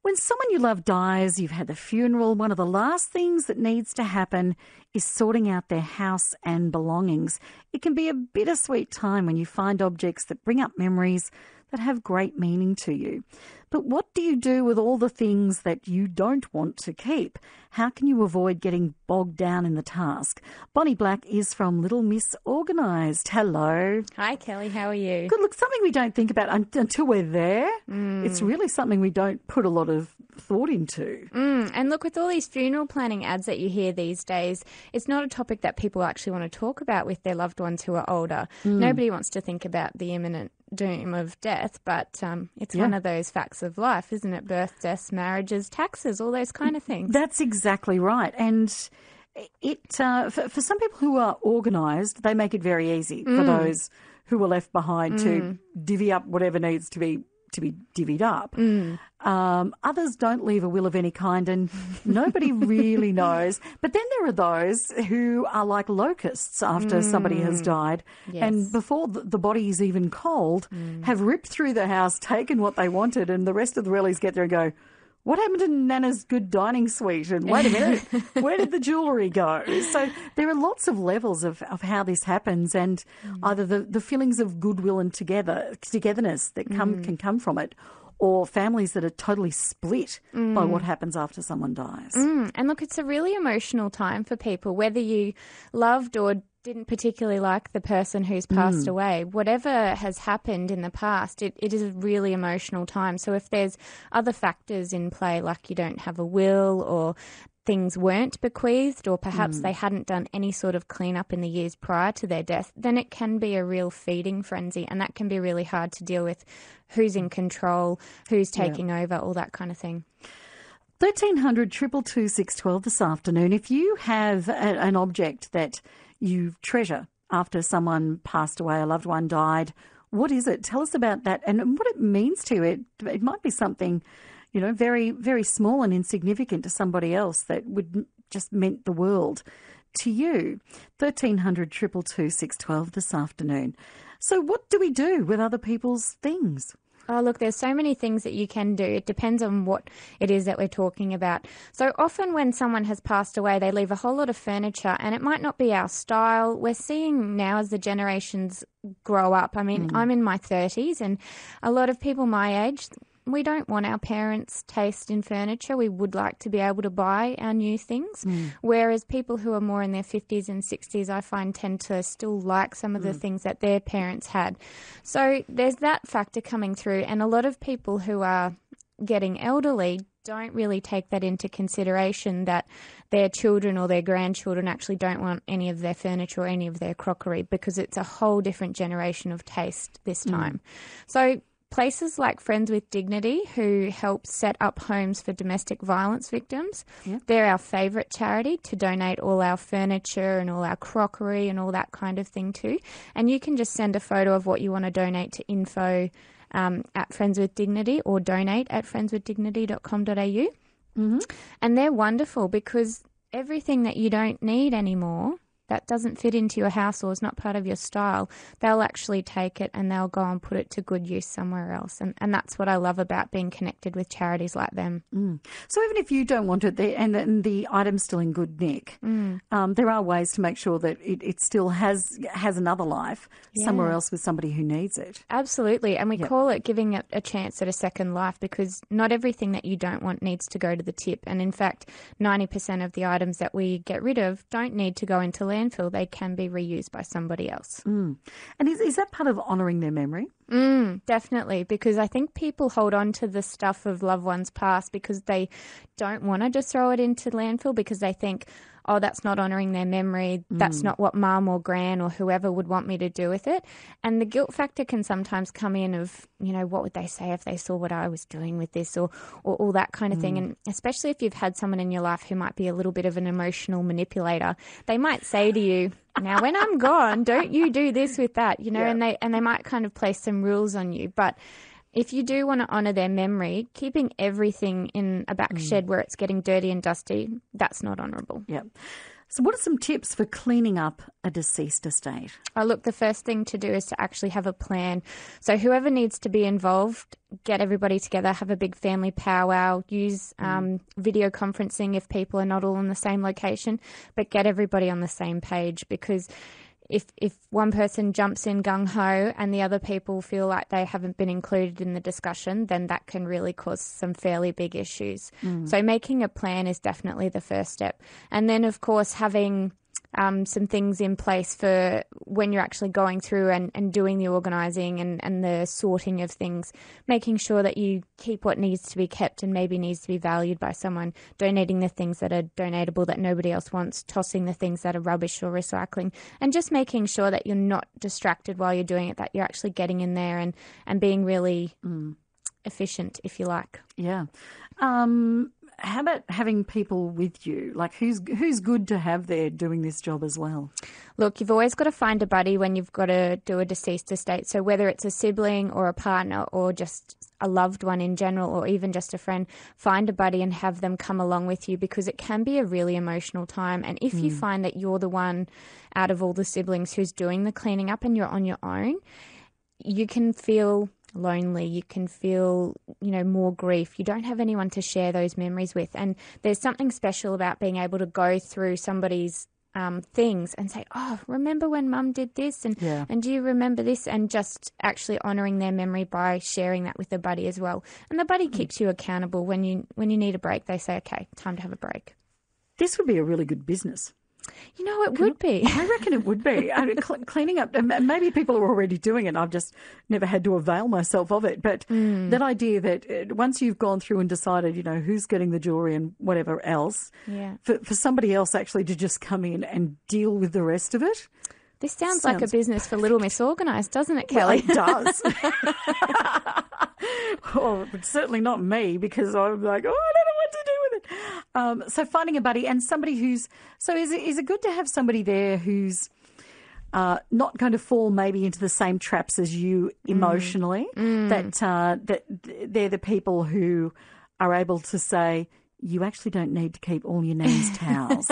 When someone you love dies, you've had the funeral, one of the last things that needs to happen is sorting out their house and belongings. It can be a bittersweet time when you find objects that bring up memories that have great meaning to you. But what do you do with all the things that you don't want to keep? How can you avoid getting bogged down in the task? Bonnie Black is from Little Miss Organised. Hello. Hi, Kelly. How are you? Good. Look, something we don't think about until we're there. It's really something we don't put a lot of thought into. And look, with all these funeral planning ads that you hear these days, it's not a topic that people actually want to talk about with their loved ones who are older. Nobody wants to think about the imminent doom of death, but it's one of those facts of life, isn't it? Birth, deaths, marriages, taxes, all those kind of things. That's exactly right. And it for some people who are organised, they make it very easy for those who are left behind to divvy up whatever needs to be divvied up. Others don't leave a will of any kind and nobody really knows. But then there are those who are like locusts after somebody has died and before the body is even cold, have ripped through the house, taken what they wanted, and the rest of the rellies get there and go, what happened to Nana's good dining suite? And wait a minute, where did the jewellery go? So there are lots of levels of how this happens, and either the feelings of goodwill and togetherness that can come from it, or families that are totally split by what happens after someone dies. And look, it's a really emotional time for people, whether you loved or didn't particularly like the person who's passed away. Whatever has happened in the past, it is a really emotional time. So if there's other factors in play, like you don't have a will or things weren't bequeathed, or perhaps they hadn't done any sort of cleanup in the years prior to their death, then it can be a real feeding frenzy, and that can be really hard to deal with. Who's in control, who's taking over, all that kind of thing. 1300 222 612 this afternoon. If you have an object that you treasure after someone passed away, a loved one died, what is it? Tell us about that and what it means to you. It might be something, very, very small and insignificant to somebody else that would just meant the world to you. 1300 222 612 this afternoon. So what do we do with other people's things? Oh, look, there's so many things that you can do. It depends on what it is that we're talking about. So often when someone has passed away, they leave a whole lot of furniture, and it might not be our style. We're seeing now as the generations grow up. I mean, I'm in my 30s, and a lot of people my age, we don't want our parents' taste in furniture. We would like to be able to buy our new things, whereas people who are more in their 50s and 60s, I find, tend to still like some of the things that their parents had. So there's that factor coming through, and a lot of people who are getting elderly don't really take that into consideration, that their children or their grandchildren actually don't want any of their furniture or any of their crockery, because it's a whole different generation of taste this time. So places like Friends with Dignity, who help set up homes for domestic violence victims, they're our favourite charity to donate all our furniture and all our crockery and all that kind of thing to. And you can just send a photo of what you want to donate to info at Friends with Dignity, or donate at friendswithdignity.com.au. And they're wonderful, because everything that you don't need anymore, that doesn't fit into your house or is not part of your style, they'll actually take it and they'll go and put it to good use somewhere else. And that's what I love about being connected with charities like them. So even if you don't want it and the item's still in good nick, there are ways to make sure that it still has another life somewhere else with somebody who needs it. Absolutely. And we call it giving it a chance at a second life, because not everything that you don't want needs to go to the tip. And in fact, 90% of the items that we get rid of don't need to go into landfill. They can be reused by somebody else. And is that part of honouring their memory? Definitely, because I think people hold on to the stuff of loved ones past because they don't want to just throw it into landfill, because they think, oh, that's not honouring their memory, that's not what mum or gran or whoever would want me to do with it. And the guilt factor can sometimes come in of, what would they say if they saw what I was doing with this, or all that kind of thing. And especially if you've had someone in your life who might be a little bit of an emotional manipulator, they might say to you, now when I'm gone, don't you do this with that, and they might kind of place some rules on you. But if you do want to honour their memory, keeping everything in a back shed where it's getting dirty and dusty, that's not honourable. Yeah. So what are some tips for cleaning up a deceased estate? Oh, look, the first thing to do is to actually have a plan. So whoever needs to be involved, get everybody together, have a big family powwow, use video conferencing if people are not all in the same location, but get everybody on the same page, because if one person jumps in gung-ho and the other people feel like they haven't been included in the discussion, then that can really cause some fairly big issues. So making a plan is definitely the first step. And then, of course, having some things in place for when you're actually going through and doing the organising and the sorting of things, making sure that you keep what needs to be kept and maybe needs to be valued by someone, donating the things that are donatable that nobody else wants, tossing the things that are rubbish or recycling, and just making sure that you're not distracted while you're doing it, that you're actually getting in there and being really efficient, if you like. Yeah. How about having people with you? Like, who's good to have there doing this job as well? Look, you've always got to find a buddy when you've got to do a deceased estate. So whether it's a sibling or a partner or just a loved one in general, or even just a friend, find a buddy and have them come along with you, because it can be a really emotional time. And if you find that you're the one out of all the siblings who's doing the cleaning up and you're on your own, you can feel lonely, you can feel, more grief. You don't have anyone to share those memories with. And there's something special about being able to go through somebody's things and say, oh, remember when Mum did this? And do you remember this? And just actually honouring their memory by sharing that with a buddy as well. And the buddy keeps you accountable. When you need a break, they say, okay, time to have a break. This would be a really good business. It would be. I reckon it would be. Cleaning up, maybe people are already doing it. I've just never had to avail myself of it. But that idea that once you've gone through and decided, who's getting the jewellery and whatever else, for somebody else actually to just come in and deal with the rest of it. This sounds like a business for Little Miss Organised, doesn't it, Kelly? Well, it does. Well, it's certainly not me, because I'm like, I don't know what to do with it. So finding a buddy and somebody is it good to have somebody there who's not going to fall maybe into the same traps as you emotionally, that they're the people who are able to say, you actually don't need to keep all your nan's towels.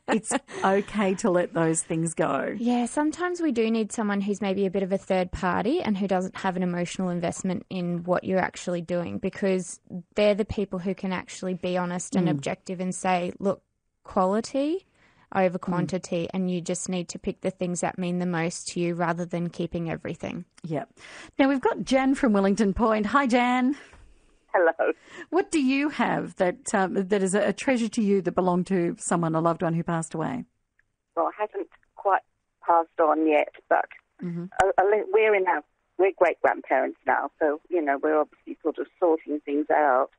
It's okay to let those things go. Yeah, sometimes we do need someone who's maybe a bit of a third party and who doesn't have an emotional investment in what you're actually doing, because they're the people who can actually be honest and objective and say, look, quality over quantity, and you just need to pick the things that mean the most to you rather than keeping everything. Yeah. Now, we've got Jan from Wellington Point. Hi, Jan. Hello. What do you have that is a treasure to you that belonged to someone, a loved one who passed away? Well, it hasn't quite passed on yet, but we're great-grandparents now, so, we're obviously sort of sorting things out.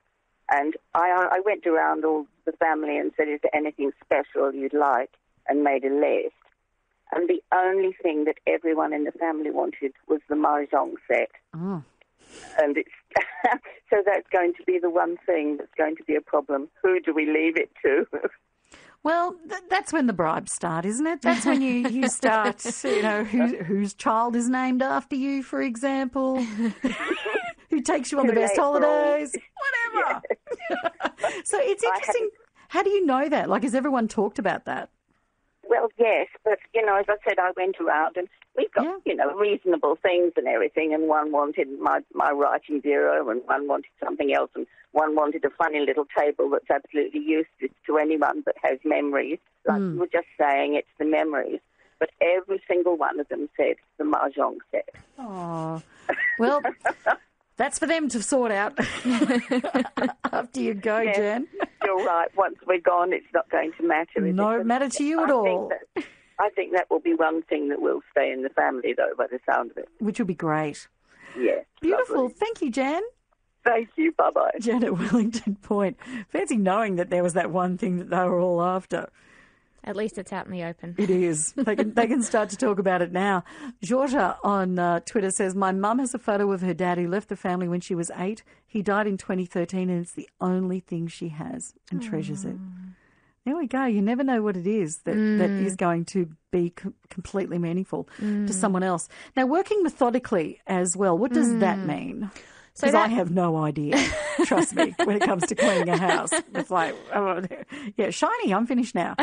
And I went around all the family and said, is there anything special you'd like, and made a list. And the only thing that everyone in the family wanted was the mahjong set. Oh. And it's so that's going to be the one thing that's going to be a problem. Who do we leave it to? Well, that's when the bribes start, isn't it? That's when you start, whose child is named after you, for example, who takes you on the best holidays, whatever. Yeah. So it's interesting. How do you know that? Like, has everyone talked about that? Well, yes, but, as I said, I went around and we've got, reasonable things and everything, and one wanted my writing bureau, and one wanted something else, and one wanted a funny little table that's absolutely useless to anyone that has memories. Like you were just saying, it's the memories. But every single one of them said the mahjong set. Oh, well, that's for them to sort out. After you go, yes, Jen. You're right. Once we're gone, it's not going to matter. No matter to you at all. I think that will be one thing that will stay in the family, though, by the sound of it. Which will be great. Yes. Beautiful. Lovely. Thank you, Jan. Thank you. Bye-bye. Jan at Wellington Point. Fancy knowing that there was that one thing that they were all after. At least it's out in the open. It is. They can start to talk about it now. Georgia on Twitter says, my mum has a photo of her dad who left the family when she was 8. He died in 2013 and it's the only thing she has and treasures it. There we go. You never know what it is that is going to be completely meaningful to someone else. Now, working methodically as well, what does that mean? So Because I have no idea, trust me, when it comes to cleaning a house. It's like, oh, yeah, shiny, I'm finished now.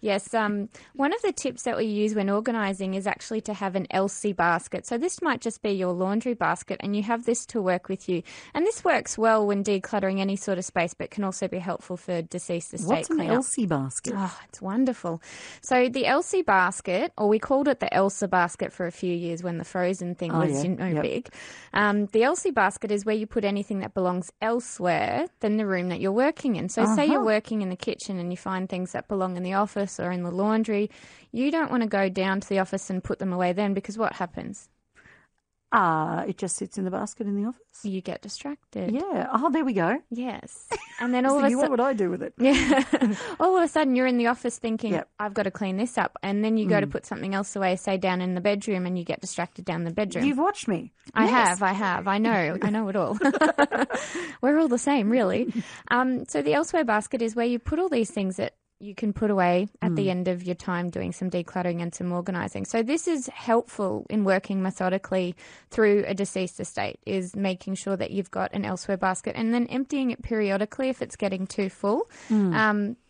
Yes, one of the tips that we use when organising is actually to have an Elsie basket. So this might just be your laundry basket, and you have this to work with you. And this works well when decluttering any sort of space, but can also be helpful for deceased estate What's an cleanup. Elsie basket? Oh, it's wonderful. So the Elsie basket, or we called it the Elsa basket for a few years when the frozen thing was big. The Elsie basket is where you put anything that belongs elsewhere than the room that you're working in. So say you're working in the kitchen and you find things that belong in the office or in the laundry. You don't want to go down to the office and put them away then, because what happens? It just sits in the basket in the office. You get distracted. Yeah. Oh, there we go. Yes. And then all of a sudden, what would I do with it? Yeah. All of a sudden you're in the office thinking, I've got to clean this up. And then you go to put something else away, say down in the bedroom, and you get distracted down the bedroom. You've watched me. I have. I know it all. We're all the same, really. So the elsewhere basket is where you put all these things that you can put away at the end of your time doing some decluttering and some organising. So this is helpful in working methodically through a deceased estate, is making sure that you've got an elsewhere basket and then emptying it periodically if it's getting too full.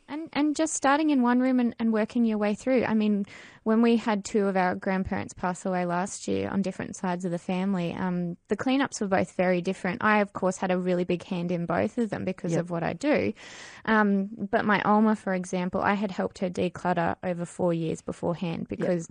And just starting in one room and working your way through. I mean, when we had two of our grandparents pass away last year on different sides of the family, the cleanups were both very different. I, of course, had a really big hand in both of them because of what I do. But my Oma, for example, I had helped her declutter over 4 years beforehand because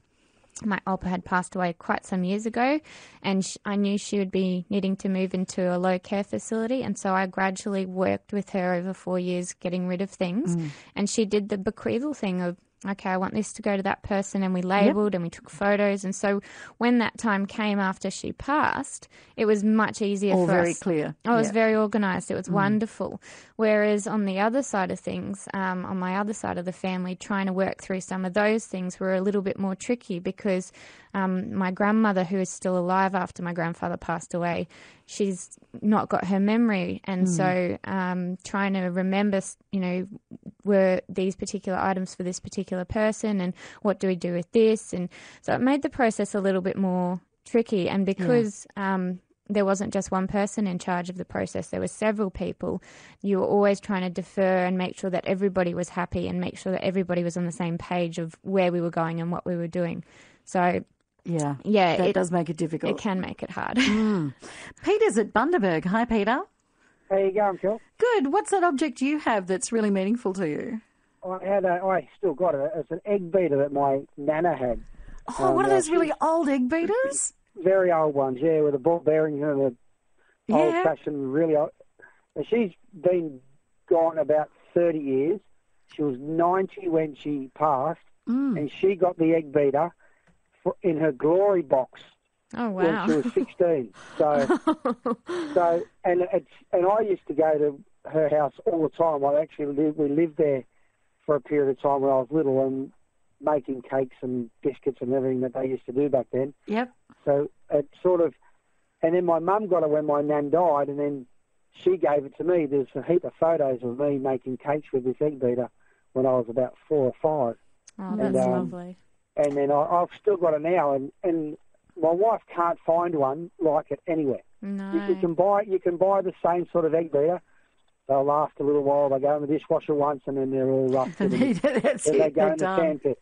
my Opa had passed away quite some years ago, and I knew she would be needing to move into a low care facility, and so I gradually worked with her over 4 years getting rid of things. And she did the bequeathal thing of, okay, I want this to go to that person, and we labelled and we took photos. And so when that time came after she passed, it was much easier for us. All very clear. I was very organised. It was wonderful. Whereas on the other side of things, on my other side of the family, trying to work through some of those things were a little bit more tricky because my grandmother, who is still alive after my grandfather passed away, she's not got her memory. And so trying to remember, were these particular items for this particular person, and what do we do with this? And so it made the process a little bit more tricky. And because there wasn't just one person in charge of the process, there were several people, you were always trying to defer and make sure that everybody was happy and make sure that everybody was on the same page of where we were going and what we were doing. So it does make it difficult. It can make it hard. Peter's at Bundaberg. Hi, Peter. How you going, Phil? Good. What's that object you have that's really meaningful to you? I still got it. It's an egg beater that my nana had. Oh, one of those really old egg beaters? Very old ones, with the ball bearings and the old-fashioned, really old. And she's been gone about 30 years. She was 90 when she passed, and she got the egg beater in her glory box. Oh, wow. When she was 16. And I used to go to her house all the time. We lived there for a period of time when I was little, and making cakes and biscuits and everything that they used to do back then. Yep. So it sort of, and then my mum got it when my nan died, and then she gave it to me. There's a heap of photos of me making cakes with this egg beater when I was about 4 or 5. Oh, that's lovely. And then I've still got it now, and my wife can't find one like it anywhere. No. You can buy the same sort of egg beater. They'll last a little while. They go in the dishwasher once, and then they're all rusted. Then they go in the sandpit.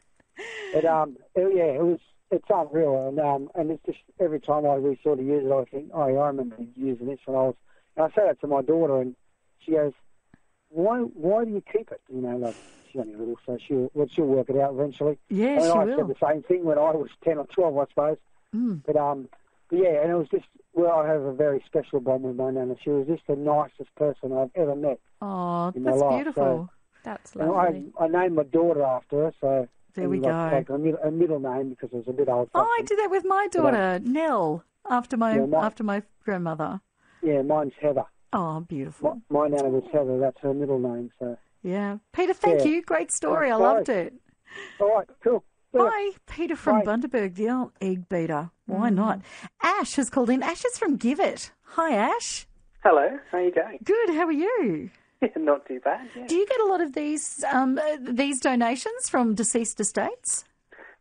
It's unreal, and it's just every time we sort of use it, I think, I remember using this when I was. And I say that to my daughter, and she goes, "Why do you keep it?" Like she's only little, so she'll work it out eventually. Yeah, she will. I said the same thing when I was 10 or 12, I suppose. But and it was just, I have a very special bond with my nana. She was just the nicest person I've ever met. Oh, in my that's life. beautiful. So, that's lovely. I named my daughter after her, so there we go. Like a middle name because it was a bit old. Oh, I did that with my daughter, Nell, after my grandmother. Yeah, mine's Heather. Oh, beautiful. My nana was Heather. That's her middle name. So yeah, Peter, thank you. Great story. I loved it. All right, cool. Bye, Peter from Bundaberg, the old egg beater. Why not? Ash has called in. Ash is from Give It. Hi, Ash. Hello. How are you going? Good. How are you? Not too bad. Yeah. Do you get a lot of these donations from deceased estates?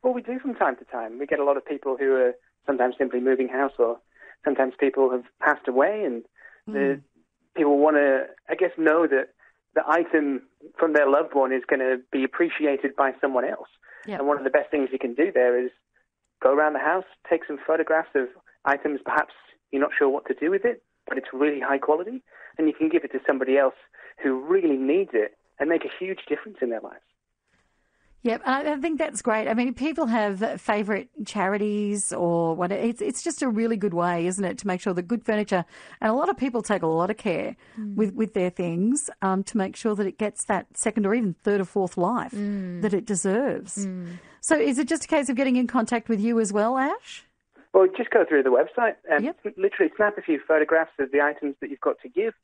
Well, we do from time to time. We get a lot of people who are sometimes simply moving house or sometimes people have passed away, and the people want to, I guess, know that the item from their loved one is going to be appreciated by someone else. Yep. And one of the best things you can do there is go around the house, take some photographs of items perhaps you're not sure what to do with it, but it's really high quality, and you can give it to somebody else who really needs it and make a huge difference in their lives. Yep, I think that's great. I mean, people have favourite charities or what. It's just a really good way, isn't it, to make sure that good furniture, and a lot of people take a lot of care with their things to make sure that it gets that second or even third or fourth life that it deserves. So is it just a case of getting in contact with you as well, Ash? Well, just go through the website and literally snap a few photographs of the items that you've got to give.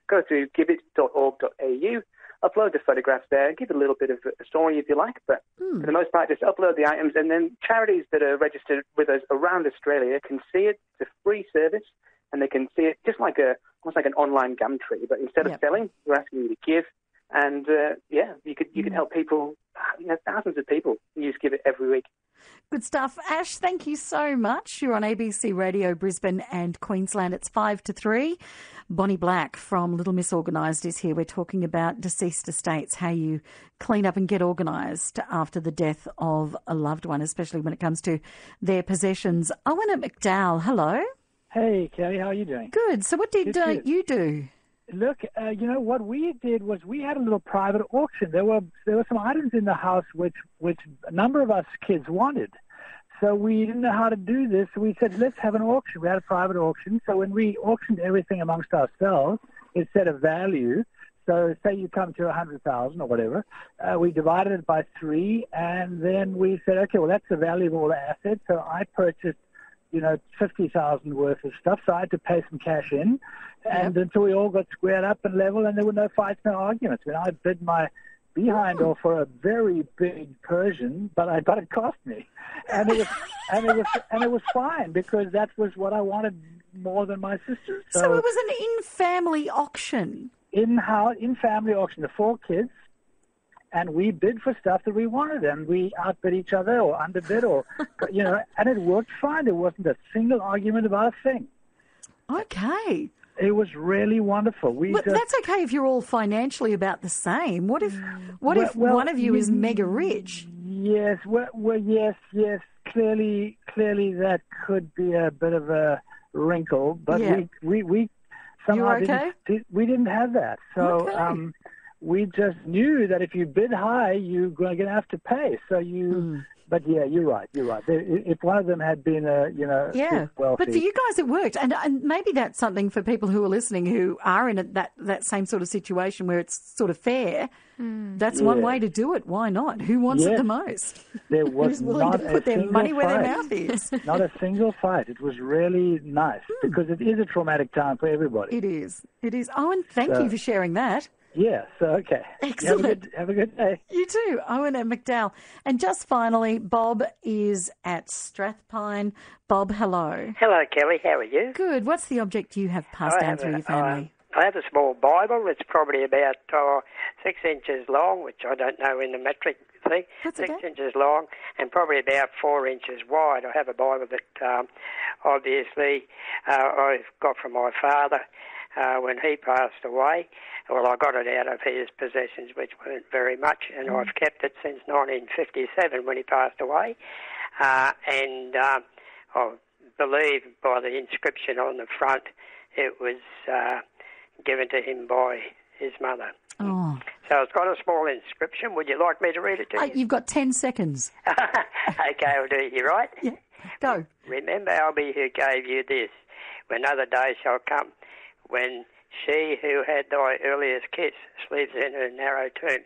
Go through giveit.org.au. Upload the photographs there, give a little bit of a story if you like, but for the most part, just upload the items, and then charities that are registered with us around Australia can see it. It's a free service, and they can see it just like almost like an online Gumtree, but instead of selling, we're asking you to give, and you could help people, thousands of people use Give It every week. Good stuff. Ash, thank you so much. You're on ABC Radio Brisbane and Queensland. It's 5 to 3. Bonnie Black from Little Miss Organised is here. We're talking about deceased estates, how you clean up and get organised after the death of a loved one, especially when it comes to their possessions. Owen at McDowell, hello. Hey, Kelly, how are you doing? Good. So what did you do? Look, what we did was we had a little private auction. There were some items in the house which a number of us kids wanted. So we didn't know how to do this. So we said, let's have an auction. We had a private auction. So when we auctioned everything amongst ourselves, it set a value. So say you come to 100,000 or whatever, we divided it by 3, and then we said, okay, well, that's the value of all the assets. So I purchased 50,000 worth of stuff, so I had to pay some cash in, and until we all got squared up and level, and there were no fights, no arguments. I bid my behind off for a very big Persian, but it cost me, and it was fine because that was what I wanted more than my sister. So it was an in-family auction. In-family auction, the 4 kids. And we bid for stuff that we wanted, and we outbid each other or underbid, and it worked fine. There wasn't a single argument about a thing. Okay. It was really wonderful. That's okay if you're all financially about the same. What if one of you is mega rich? Yes, yes. Clearly that could be a bit of a wrinkle, but we somehow didn't have that. So. Okay. We just knew that if you bid high, you're going to have to pay. So but yeah, you're right. If one of them had been wealthy. But for you guys, it worked, and maybe that's something for people who are listening who are in that same sort of situation where it's sort of fair. That's one way to do it. Why not? Who wants it the most? There was Who's willing to put their money where their mouth is? Not a single fight. It was really nice because it is a traumatic time for everybody. It is. Owen, thank you for sharing that. Yeah, so okay. Excellent. Have a good day. You too, Owen at McDowell. And just finally, Bob is at Strathpine. Bob, hello. Hello, Kelly. How are you? Good. What's the object you have passed down through your family? I have a small Bible. It's probably about 6 inches long, which I don't know in the metric thing. That's 6 inches long and probably about 4 inches wide. I have a Bible that obviously I've got from my father. When he passed away, well, I got it out of his possessions, which weren't very much, and I've kept it since 1957 when he passed away. And I believe by the inscription on the front, it was given to him by his mother. Oh. So it's got a small inscription. Would you like me to read it to you? You've got 10 seconds. Okay, I'll do it. You right? Yeah. Go. Remember, I'll be who gave you this. When other days shall come, when she who had thy earliest kiss sleeps in her narrow tomb.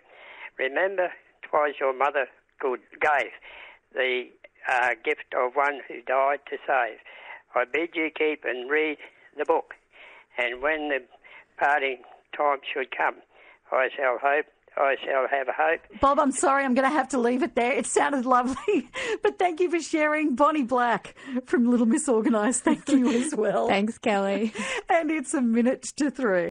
Remember, 'twas your mother gave the gift of one who died to save. I bid you keep and read the book, and when the parting time should come, I shall have hope. Bob, I'm sorry, I'm going to have to leave it there. It sounded lovely, but thank you for sharing. Bonnie Black from Little Miss Organised, thank you as well. Thanks, Kelly. And it's 1:03.